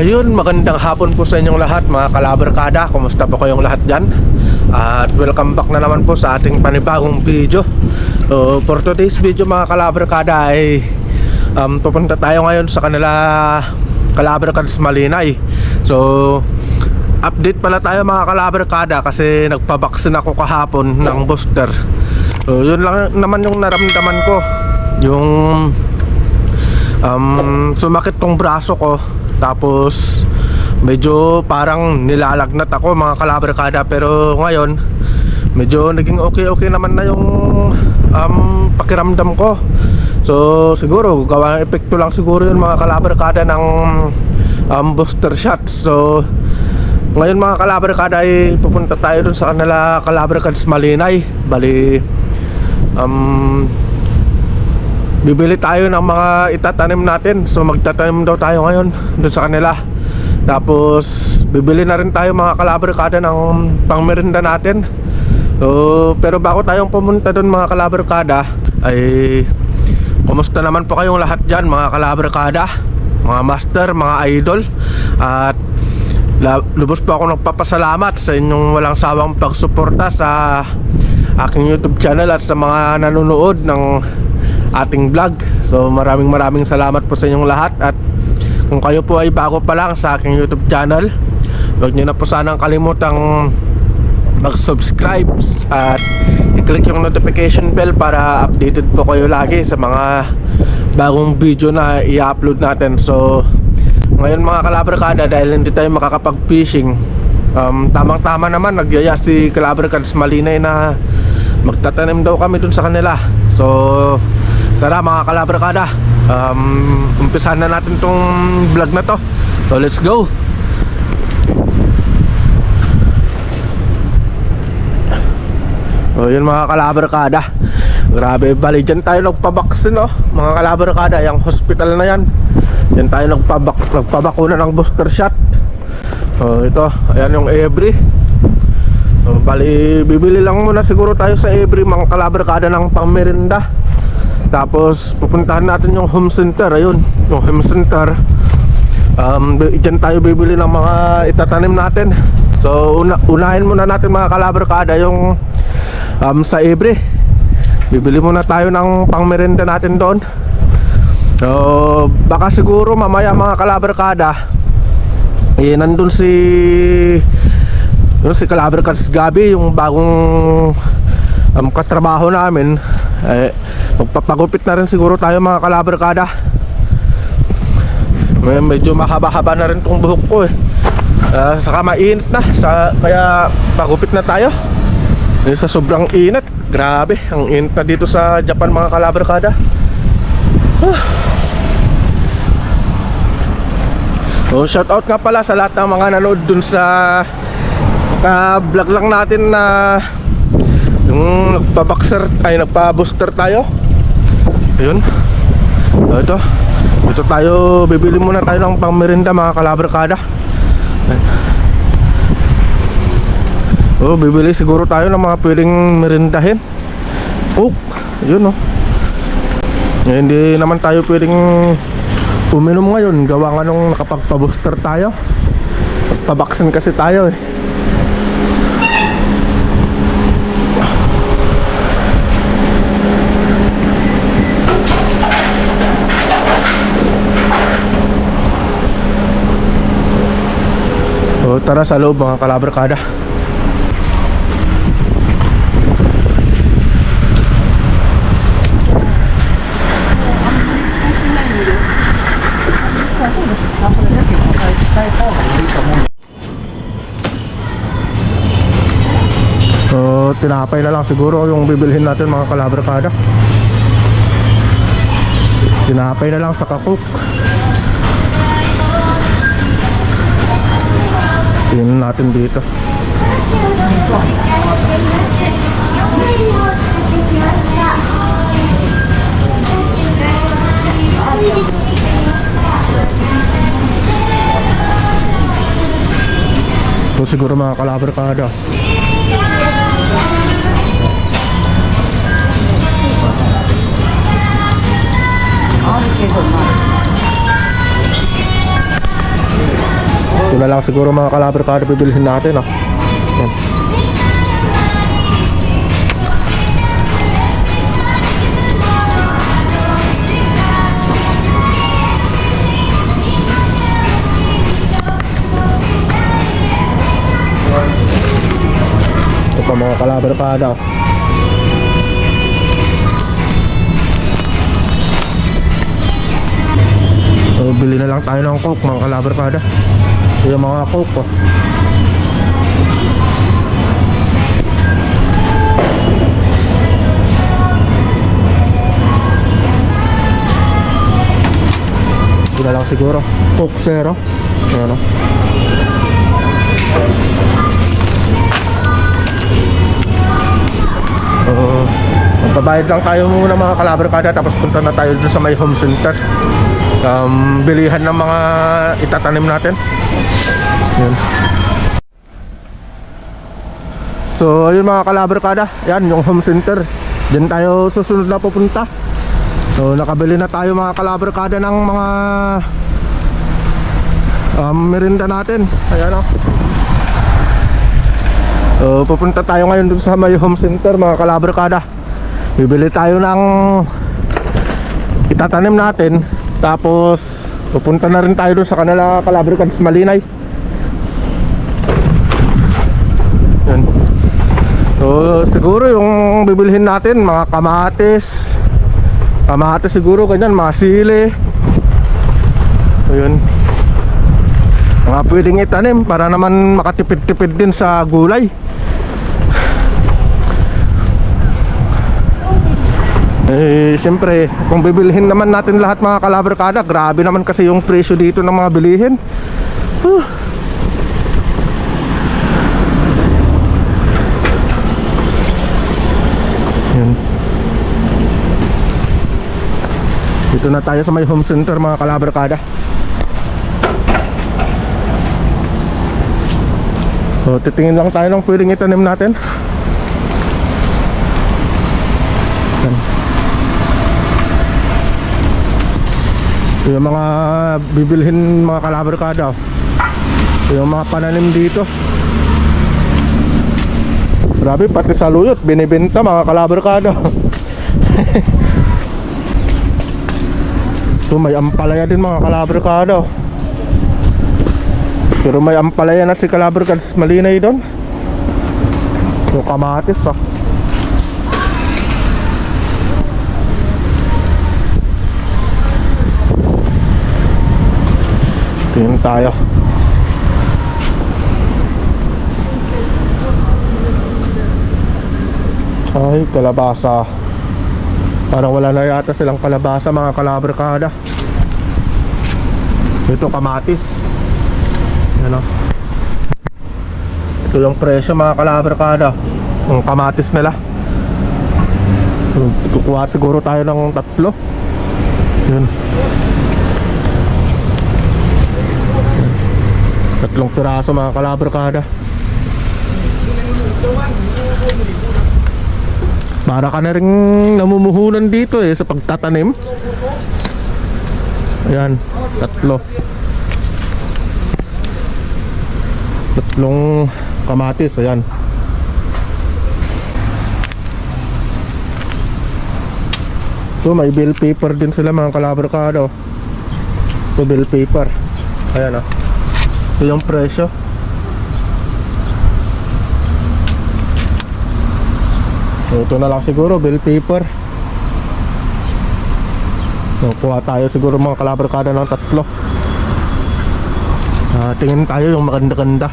Ayun, magandang hapon po sa inyong lahat mga kalabarkada. Kumusta po kayong lahat dyan? At welcome back na naman po sa ating panibagong video. So, for today's video mga kalabarkada ay pupunta tayo ngayon sa kanila Kalabarkads Malinay. So, update pala tayo mga kalabarkada kasi nagpabaksin ako kahapon ng booster. So, yun lang naman yung naramdaman ko. Yung sumakit tong braso ko. Tapos medyo parang nilalagnat ako mga kalabarkada. Pero ngayon medyo naging okay naman na yung pakiramdam ko. So siguro gawa ng epekto lang siguro yun mga kalabarkada ng booster shot. So ngayon mga kalabarkada ay pupunta tayo dun sa kanila Kalabarkads Malinay. Bali bibili tayo ng mga itatanim natin. So magtatanim daw tayo ngayon doon sa kanila. Tapos bibili na rin tayo mga kalabarkada ng pangmerinda natin. So pero bago tayong pumunta doon mga kalabarkada ay kumusta naman po kayong lahat dyan mga kalabarkada, mga master, mga idol. At lubos po ako nagpapasalamat sa inyong walang sawang pagsuporta sa aking YouTube channel at sa mga nanonood ng ating vlog. So maraming salamat po sa inyong lahat. At kung kayo po ay bago pa lang sa aking YouTube channel, huwag nyo na po sanang kalimutang mag-subscribe at i-click yung notification bell para updated po kayo lagi sa mga bagong video na i-upload natin. So ngayon mga kalabarkada, dahil hindi tayo makakapag-fishing, tamang-tama naman nagyaya si Kalabarkads Malinay na magtatanim daw kami dun sa kanila. So tara mga kalabarkada, umpisahan na natin tong vlog na to. So let's go. So yun mga kalabarkada, grabe, bali dyan tayo nagpabaksin mga kalabarkada. Yung hospital na yan, dyan tayo nagpabakuna ng booster shot. So ito, ayan yung Every. So, bali bibili lang muna siguro tayo sa Every mga kalabarkada ng pangmerinda. Tapos pupuntahan natin yung home center. Ayun, yung home center, dyan tayo bibili ng mga itatanim natin. So unahin muna natin mga kalabarkada yung sa Every. Bibili muna tayo ng pangmerinda natin doon. So baka siguro mamaya mga kalabarkada nandun si Kalabarkads Gabi, yung bagong katrabaho namin. Magpapagupit na rin siguro tayo mga kalabarkada. Medyo mahaba-haba na rin tong buhok ko saka mainit na kaya pagupit na tayo sa sobrang init. Grabe, ang init na dito sa Japan mga kalabarkada. So shout out nga pala sa lahat ng mga nanood dun sa vlog lang natin na yung nagpa-booster tayo. Ayun. So ito tayo, bibili muna tayo ng pangmerinda mga kalabarkada. Bibili siguro tayo ng mga pwedeng merindahin. Yun hindi naman tayo pwedeng uminom ngayon, gawa nga nung nakapagpa-booster tayo. Pabaksin kasi tayo So tara sa loob mga kalabarkada. So tinapay na lang siguro yung bibilhin natin mga kalabarkada. Tinapay na lang sa Coke. Tingnan natin dito. So siguro mga kalabarkada, Ito na lang siguro mga kalabarkada bibilhin natin, oh. Yan. Ito pa mga kalabarkada, oh. So bili na lang tayo ng coke mga kalabarkada. Ito yung mga coke, oh. Ito na lang siguro coke zero. Ayan, oh. Magbabayad lang tayo muna mga kalabarkada, tapos punta na tayo dun sa may home center, bilihan ng mga itatanim natin. Yan. So ayun mga kalabarkada, yan yung home center, din tayo susunod na pupunta. So nakabili na tayo mga kalabarkada ng mga merinda natin. Ayan, oh. So pupunta tayo ngayon dun sa may home center mga kalabarkada. Bibili tayo ng itatanim natin, tapos pupunta na rin tayo dun sa kanila kalabarkada sa Malinay. Yan. So siguro yung bibilhin natin mga kamatis siguro, ganyan, mga sili. So yun, mga pwedeng itanim para naman makatipid-tipid din sa gulay. Eh siyempre kung bibilhin naman natin lahat mga kalabarkada, grabe naman kasi yung presyo dito ng mga bilihin. Yan. Dito na tayo sa may home center mga kalabarkada. So titingin lang tayo ng pwedeng itanim natin. Yan. Yung mga bibilhin mga kalabarkada, yung mga pananim dito, grabe, pati saluyot binibenta mga kalabarkada. So may ampalaya din mga kalabarkada, pero may ampalaya na si kalabarkada sa Malinay doon. Yung kamatis, ah. Tingin tayo. Ay, kalabasa. Parang wala na yata silang kalabasa mga kalabarkada. Ito kamatis. Ano? Ito yung presyo mga kalabarkada, yung kamatis nila. Kukuha siguro tayo ng 3. Yun, 3 piraso mga kalabarkada. Para ka na rin namumuhunan dito sa pagtatanim. Ayan, 3 kamatis. Ayan. So may bill paper din sila mga kalabarkada. So bill paper. Ayan, oh. Ito yung presyo. So, ito na lang siguro, bill paper. So, kuha tayo siguro mga kalabarkada ng 3. Tingin tayo yung maganda-ganda.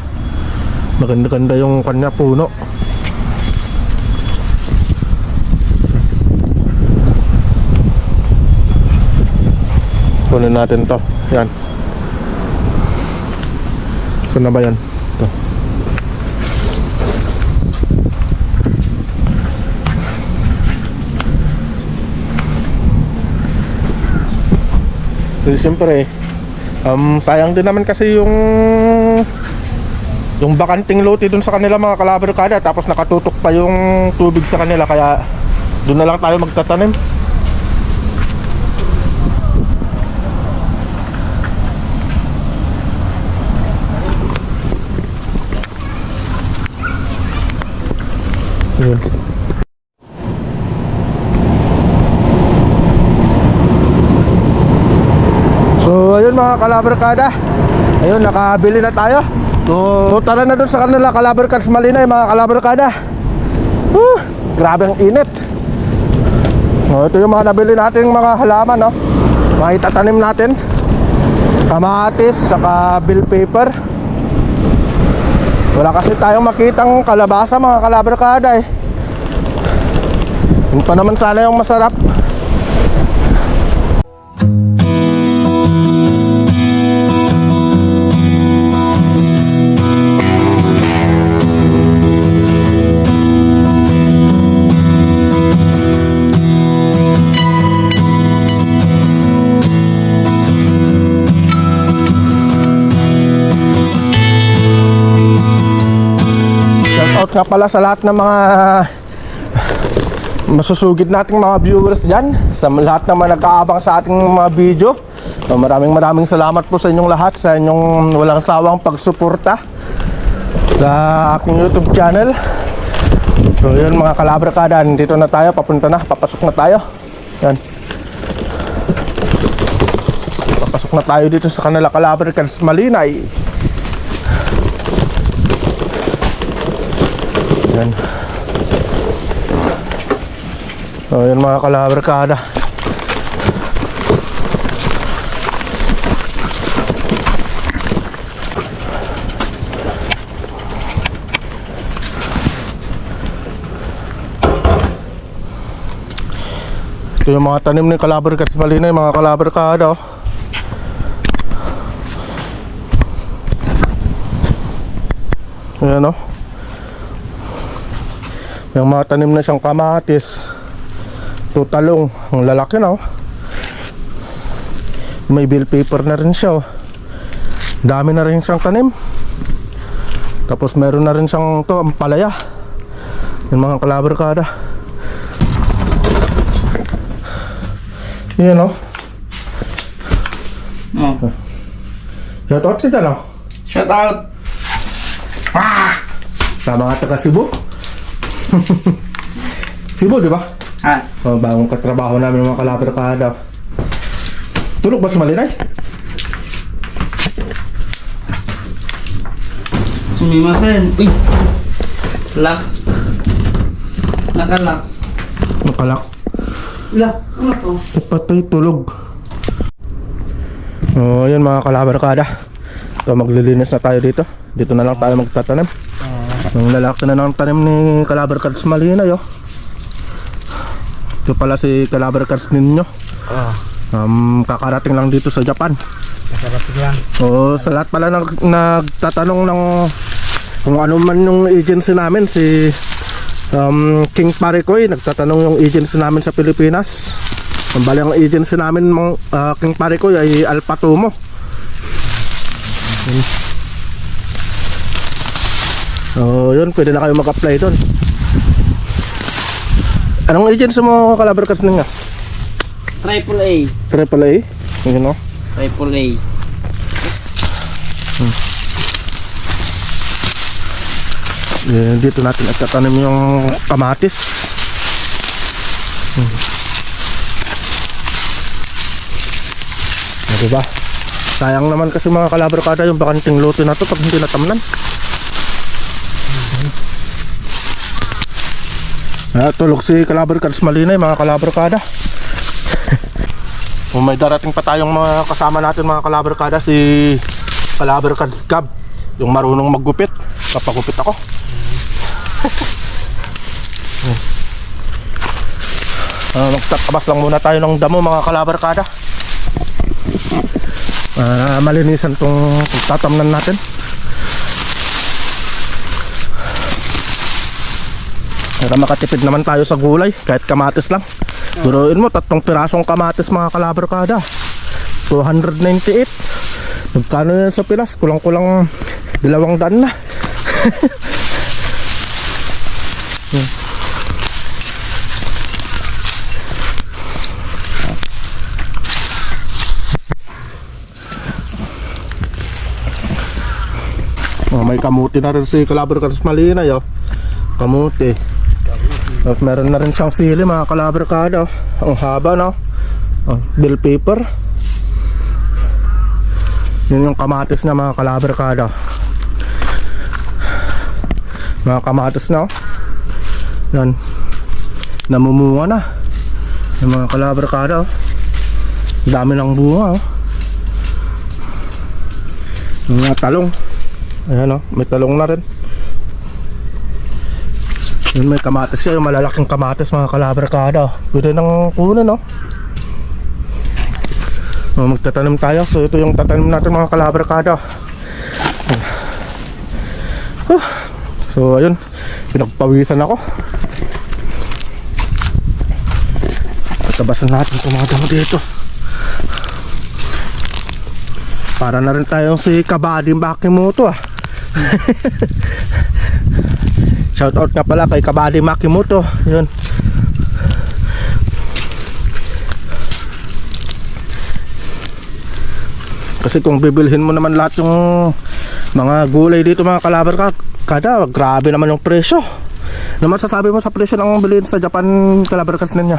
Maganda-ganda yung kanya puno. Kunin natin to. Yan. Saan na ba yan? Ito. So, siyempre sayang din naman kasi yung bakanting lote dun sa kanila mga kalabarkada, tapos nakatutok pa yung tubig sa kanila, kaya dun na lang tayo magtatanim. mga kalabarkada. Ayun, nakabili na tayo. So tara na dun sa kanila, Calabar Cars Malinay mga kalabarkada. Grabe ang init. Ito yung mga nabili natin mga halaman, no? Mga itatanim natin. Kamatis, saka bell pepper. Wala kasi tayong makitang kalabasa mga kalabarkada eh. Yun pa naman sana yung masarap. Shoutout nga pala sa lahat ng mga masusugid nating mga viewers dyan, sa lahat naman nag-aabang sa ating mga video. So, maraming salamat po sa inyong lahat, sa inyong walang sawang pagsuporta sa aking YouTube channel. So yun mga kalabarkada, dito na tayo, papunta na, papasok na tayo. Yan, papasok na tayo dito sa kanila, Calabar Cars Malinay. Yan. So yun mga kalabarkada. Ito yung mga tanim ni Calabar Cars Malinay mga kalabarkada, oh. Ayan, oh. Yung mga tanim na siyang kamatis, tutalong, ang lalaki na, oh. May bell pepper na rin siya, oh. Dami na rin siyang tanim. Tapos meron na rin siyang to, ang palaya. Yung mga kalabarkada. Yan, oh. Oh. Shout out kita, no? Shout out. Sa mga taga Cebu. Cebu, di ba? Ah, Bagong katrabaho namin mga kalabarkada. Tulog ba sa Malinay? sumimasen. Uy. Lock. Nakalak. Nakalak. Lock. Ano to? Patay tulog. Oh, yun mga kalabarkada. So maglilinis na tayo dito. Dito na lang tayo magtatanim. Ang lalaki na ng tanim ni Calabar Cars Malinay, oh. Ito pala si Calabar Cars ninyo. Kakarating lang dito sa Japan. Kakarating lang. Oo, sa lahat pala nagtatanong ng kung ano man yung agency namin, si King Paricoy, nagtatanong yung agency namin sa Pilipinas. Ang bali ang agency namin, King Paricoy, ay Alpha Tumo. So yun, pwede na kayo mag-apply doon. Anong agency mo, Calabar Cars ninyo? Triple A. Triple A? Yun, no? Triple A. Dito natin itatanim yung kamatis. Diba? Sayang naman kasi mga kalabarkada yung bakanting lote na to pag hindi natamnan. Tulog si Calabar Cars Malinay mga kalabarkada. May darating pa tayong mga kasama natin mga kalabarkada, si Calabar Cars Gab, yung marunong maggupit. Papagupit ako. Magtatabas lang muna tayo ng damo mga kalabarkada. Malinisan tong tatamnan natin. Para makatipid naman tayo sa gulay, kahit kamatis lang. Duruin mo, 3 pirasong kamatis mga kalabarkada, 298. Magkano yan sa Pilas? Kulang-kulang 200 na. May kamuti na rin si Calabar Cars Malinay, oh. Kamuti. Tapos meron na rin siyang sili mga kalabarkada, oh. Ang haba, no? Bell pepper. Yun yung kamatis na mga kalabarkada. Mga kamatis na oh. Yan. Namumunga na yung mga kalabarkada oh. Dami ng bunga oh. Yung mga talong. Ayan oh, may talong na rin. Yun, may kamatis siya, yung malalaking kamatis mga kalabarkada. Pwede nang kunin oh. Magtatanim tayo. So ito yung tatanim natin mga kalabarkada. So ayun, pinagpawisan ako. Tabasan natin itong mga damo dito. Para na rin tayong si Kabady Makimoto ah. Shoutout nga pala kay Kabady Makimoto. Yun. Kasi kung bibilhin mo naman lahat yung mga gulay dito mga kalabarkada, grabe naman yung presyo. Ano masasabi mo sa presyo ng bilhin sa Japan kalabarkas ninyo?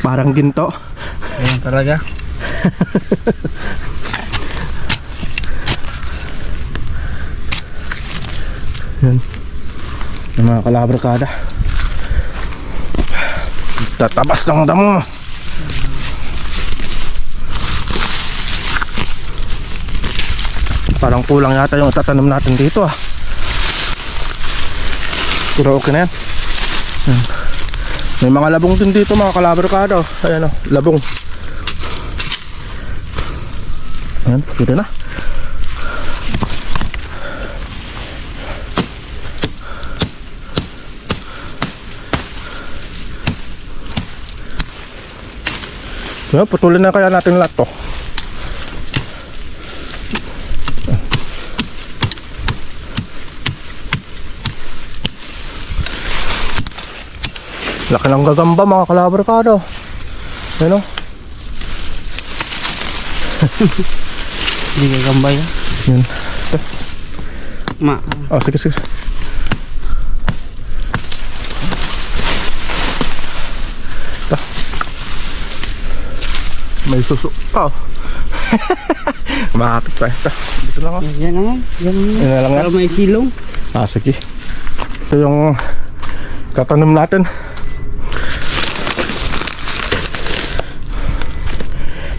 Parang ginto. Ayan talaga. Yan. Yung mga kalabarkada. Tatabas ng damo. Parang kulang yata yung tatanim natin dito ah. Pero okay na yan. Yan. May mga labong din dito mga kalabarkada. Ayan o, labong. Ayan, pwede na. Ayan, putulin na kaya natin lahat to. Laki ng gagamba mga kalabarkada. Ayan o. Hindi gagamba yan. Yan. Oh, sige sige. Ito. May suso. Oh. Mahapit pa ito. Dito lang oh. Yan lang. Yan Yan lang yan. Pero may silong. Ah, sige. Ito yung tatanim natin.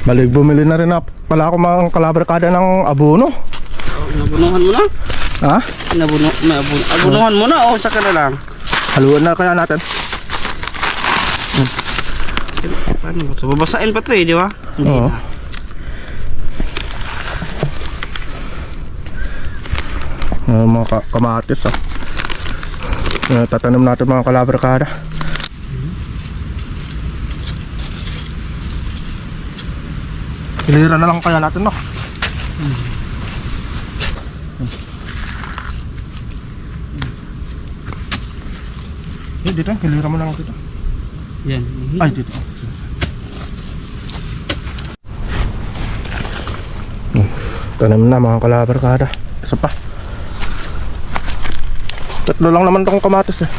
Balik bumili na rin na pala ako mga kalabarkada ng abono. Nabunuhan mo na? Ha? Abunuhan mo na o saka na lang? Haluan na kaya natin. Paano ba? So, babasain pa ito eh, di ba? Hindi Oo. Mga kamatis ah. Tatanim natin mga kalabarkada. Hilira na lang kaya natin no. Dito, hilira mo na lang dito. Yan. Ay, dito. Tanim na mga kalabarkada. Isa pa. Tatlo lang naman itong kamatis eh.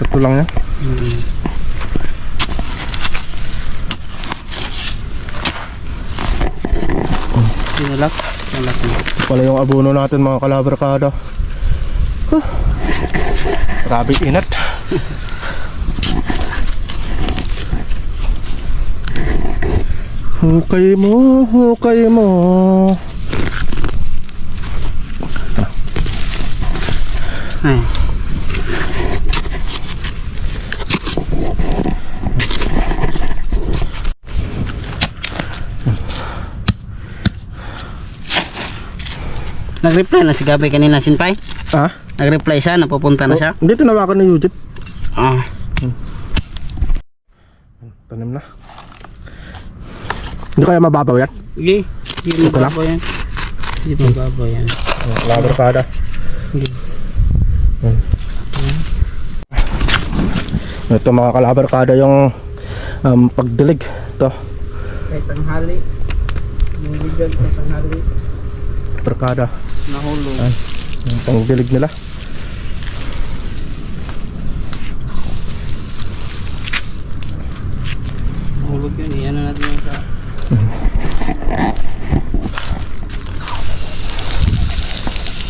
Tatlo lang yan. Sinalak. Pala yung abono natin mga kalabarkada. Grabe inat. Hukay mo, hukay mo. Ay. Nag-reply na si Gabay kanina, Sinpay? Ah? Nag-reply siya, napupunta na siya? Hindi, tinawakan ni Eugene. Ah. Tanim na. Hindi kaya mababaw yan? Sige. Hindi mababaw yan. Hindi mababaw yan. Kalabarkada. Sige. Ito mga kalabarkada yung pagdilig. Ito. Kahit tanghali. Yung ligan kahit tanghali. Barkada. Nahulog. Yung pangdilig nila. Yun, iyan na natin yung sa...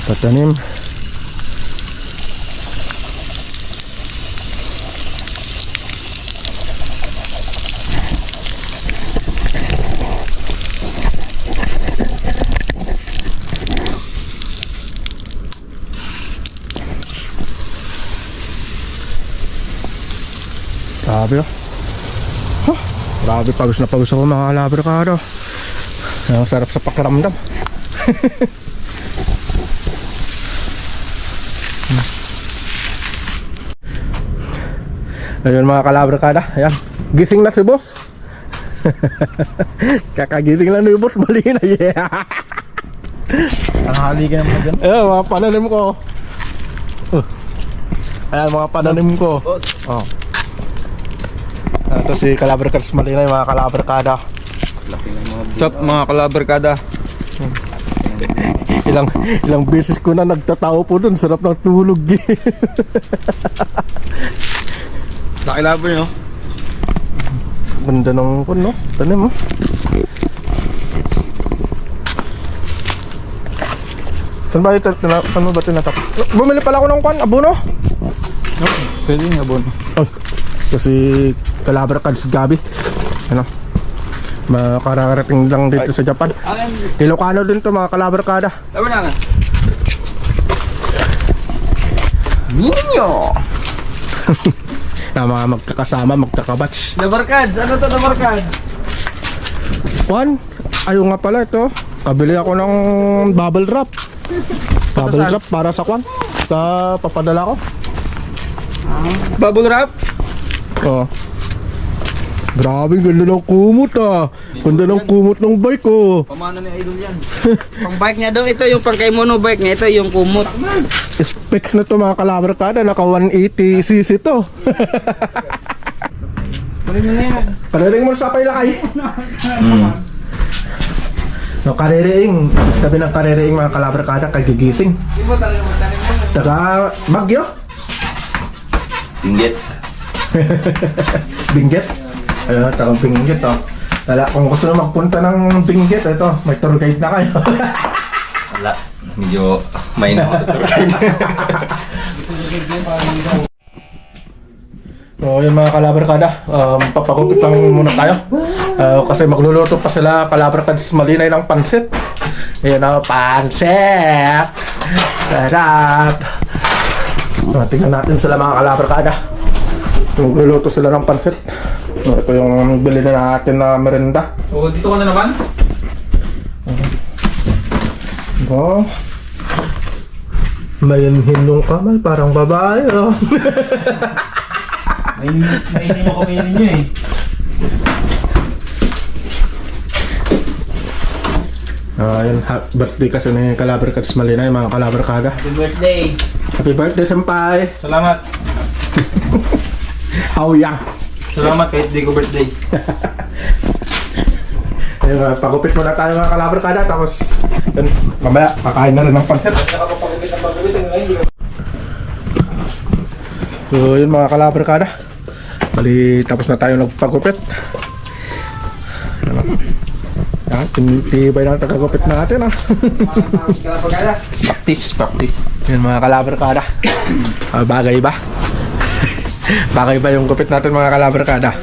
Tatanim. Grabe oh. Huh, grabe, pagos na pagos ako mga kalabrikado. Ang sarap sa pakiramdam. Ayun mga kalabrikada, ayan. Gising na si boss. Kakagising lang ni boss, mali na. Yeah. Tanghali ka naman dyan. Ayan mga pananim ko. Ayan mga pananim ko. Boss. Oh. Ito si Kalabrikads Malinay, mga kalabrikada. Sup mga kalabarkada. Ilang beses ko na nagtatawa po dun, sarap ng tulog. Laki laban nyo. Ganda ng no? Tanim mo. Saan ba ito? Saan mo ba tinatap? Bumili pala ako ng kwan, abono? Pwede nga bon. Oh, kasi Kalabrikads Gabi. Ano? Makararating lang dito sa Japan. Ilocano din to mga kalabrikada. Laban na nga. Ninyo! Na mga magkakasama, magkakabatch. Labarkads! Ano to Labarkads? Kwan? Ayun nga pala ito. Kabili ako ng bubble wrap. Bubble wrap para sa kwan. Sa papadala ko. Bubble wrap? Oh. Grabe, ganda ng kumot ah. Ganda ng kumot ng bike oh. Pamana ni Idol yan. Pang bike niya daw, ito yung pang kay mono bike niya, ito yung kumot. Specs na to mga kalabrikada, naka 180cc to. Kunin mo na yan. Kariring mo sa pailakay. No, kariring. Sabi ng kariring mga kalabrikada, kagigising. Di ba talaga magtanim mo? Taga Bagyo. Inggit. Binggit. Ayun, tagang Binggit oh. Tala, kung gusto na magpunta ng Binggit, ito, may tour guide na kayo. Wala. Medyo may na ako sa tour guide. So yun mga kalabrikada, papagupit lang muna tayo. Kasi magluluto pa sila Kalabrikads Malinay ng pansit. Ayan o, pansit! Sarap! Tingnan natin sila mga kalabrikada. Magluluto sila ng pansit. Ito yung bili na natin na merinda. So, dito ka na naman? Oh. May hinong kamay, parang babae oh. May hindi mo kumainin nyo eh. Yun, birthday kasi ni Kalabrikads Malinay, mga kalabrikada. Happy birthday! Happy birthday, senpai! Salamat! Haoyang! Salamat kahit di ko birthday. Ayun, pagupit muna tayo mga kalabrikada, tapos yun, mamaya kakain na rin ng pansit. Nakapagpagupit ang pagupit ngayon. So yun mga kalabrikada, bali tapos na tayo nagpagupit. Yan, tibay ng tagagupit natin ah. Practice. Yun mga kalabrikada. Bagay ba? Bagay ba yung gupit natin mga kalabrikada?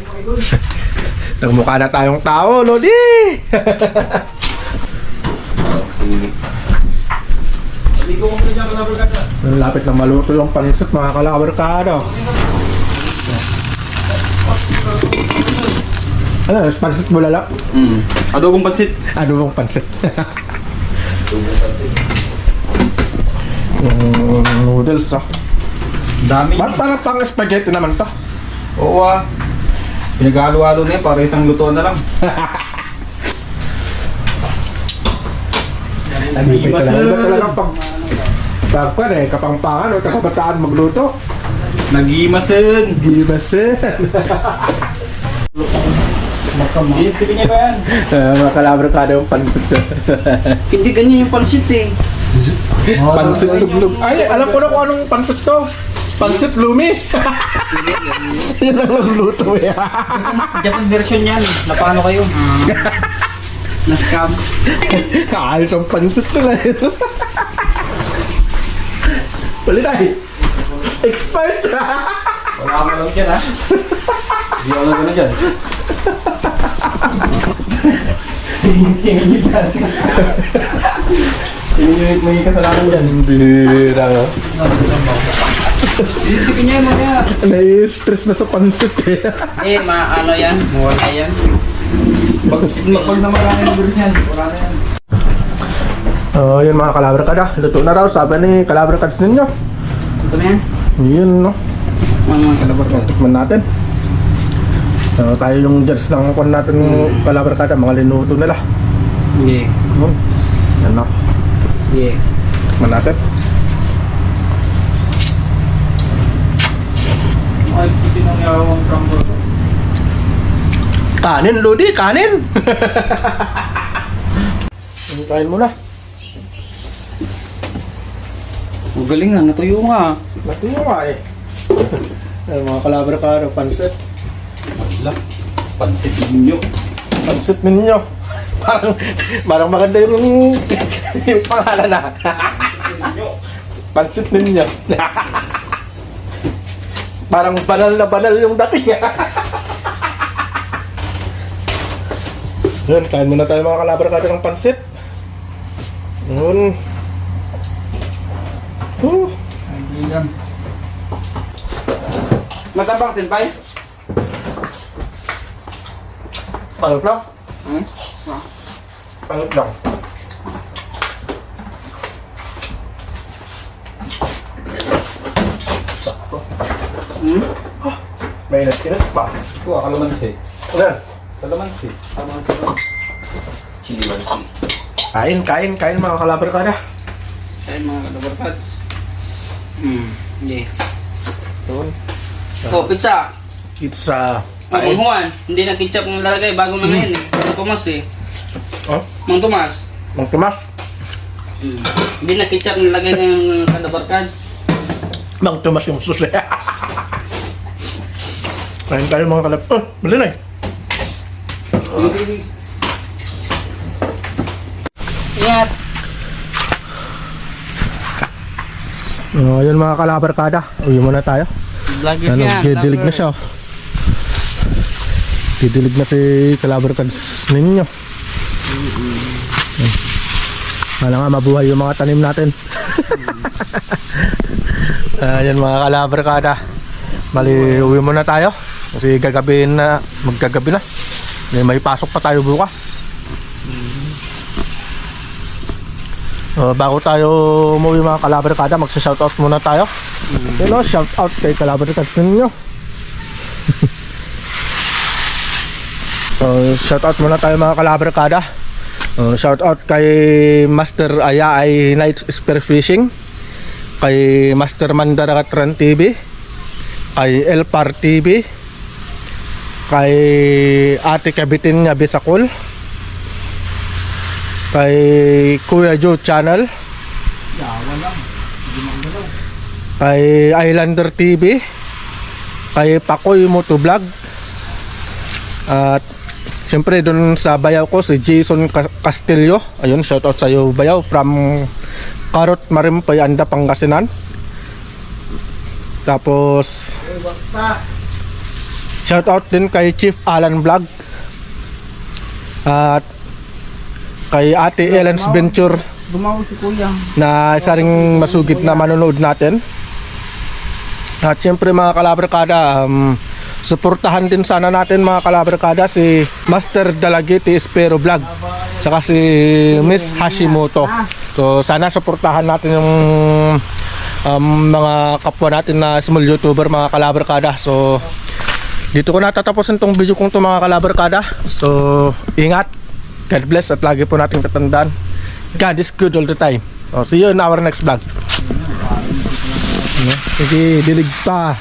Nagmukha na tayong tao, Lodi! Ligo ko dyan kalabarkada. Lapit na maluto yung pansit mga kalabrikada. Ano, pansit bulala? Adobong pansit. Ano bang pansit? Yung noodles ah. Dami. Ba't parang pang spaghetti naman to? Oo ah. Pinag-halo-halo na yan para isang lutuan na lang. Iba talaga pag eh, kapangpangan o kabataan magluto. Nag-imasin. Gibasin. Hindi niya ba yan? Mga kalabrikada yung pansit. Hindi ganyan yung pansit eh. Pansit luglug. Ay, alam ko na kung anong pansit to. Pansit Lumi. Yan ang nagluto eh. Japan version yan. Na paano kayo? Na-scam. Ayos ang pansit nila ito. Palitay. Expert. Wala ka malam dyan, ha? Hindi ako na dyan. Tingin may kasalanan dyan. Bira nga. Sige niya mo niya. Nai-stress na sa pansit eh. Ano yan? Mawala yan. Pag na maraming bilis yan, wala na yan. Oh, yun mga Calabre kada. Luto na raw, sabi ni Calabre Cards ninyo. Ito na yan. Yun no. Mga kalabar ko. Tikman natin. Tayo yung judge ng kwan natin ng Calabre kada, mga linuto nila. Yeah. Yan no. Yeah. Tikman natin. Ay, pinangyawang kambo. Kanin, Lodi, kanin! Kain mo na. Galing nga, natuyo nga. Natuyo nga eh. Ay, mga Calabre kada, pansit. Wala. Pansit ninyo. Pansit ninyo. Parang maganda yung pangalan na. Pansit ninyo. Parang banal na banal yung dating. Yun, kain muna tayo mga Calabre kada ng pansit. Yun. Bilang. Matabang tinpay? Pangit lang. Ah. Pangit lang. May inat pa. Kuha, kalamansi. Yan. Kalamansi. Chili mansi. Kain mga Calabre kada. Ayun mga kalabar pads. Yeah. Yun. Oh, pizza. It's Mang Juan, hindi na ketchup ang lalagay, bago na ngayon eh. Mang Tomas eh. oh, Mang Tomas. Mang Tomas. Hindi na ketchup ang lalagay ng kalabar pads. Mang Tomas yung susi. Kain tayo mga Calabre. Oh, mali na eh. Ingat. Yun mga Calabre kada. Uwi muna tayo. Vlogger Ano, yan. didilig na siya. Oh. Didilig na si Calabre Cards ninyo. Wala nga mabuhay yung mga tanim natin. Yan mga Calabre kada. Mali, uwi muna tayo. Kasi gagabihin na, maggagabi na. May pasok pa tayo bukas. Bago tayo umuwi mga Calabre kada, magsa-shoutout muna tayo. You know, shoutout kay Calabre Cards ninyo. Shoutout muna tayo mga Calabre kada. Shoutout kay Master Ayaay Night Spearfishing, kay Master Mandaratran TV, kay Elpar TV, kay Ate Kabitin niya Bisakol, kay Kuya Joe Channel, kay Islander TV, kay Pakoy Motovlog, at siyempre dun sa bayaw ko si Jason Castillo. Ayun, shoutout sa iyo bayaw, from Carrot Marimpay, Anda, Pangasinan. Tapos shoutout din kay Chief Alan Vlog, at kay Ate Ellen's Venture Gumawa si Kuya. na isa ring masugid na manonood natin. At siyempre mga Calabre kada, suportahan din sana natin mga Calabre kada si Master Dalagiti Espero Vlog, saka si Miss Hashimoto. So sana suportahan natin yung mga kapwa natin na small YouTuber mga Calabre kada. So dito ko natatapusin tong video kong to mga Calabre kada. So ingat, God bless, at lagi po natin tatandaan, God is good all the time. So see you in our next vlog. Sige, dilig pa.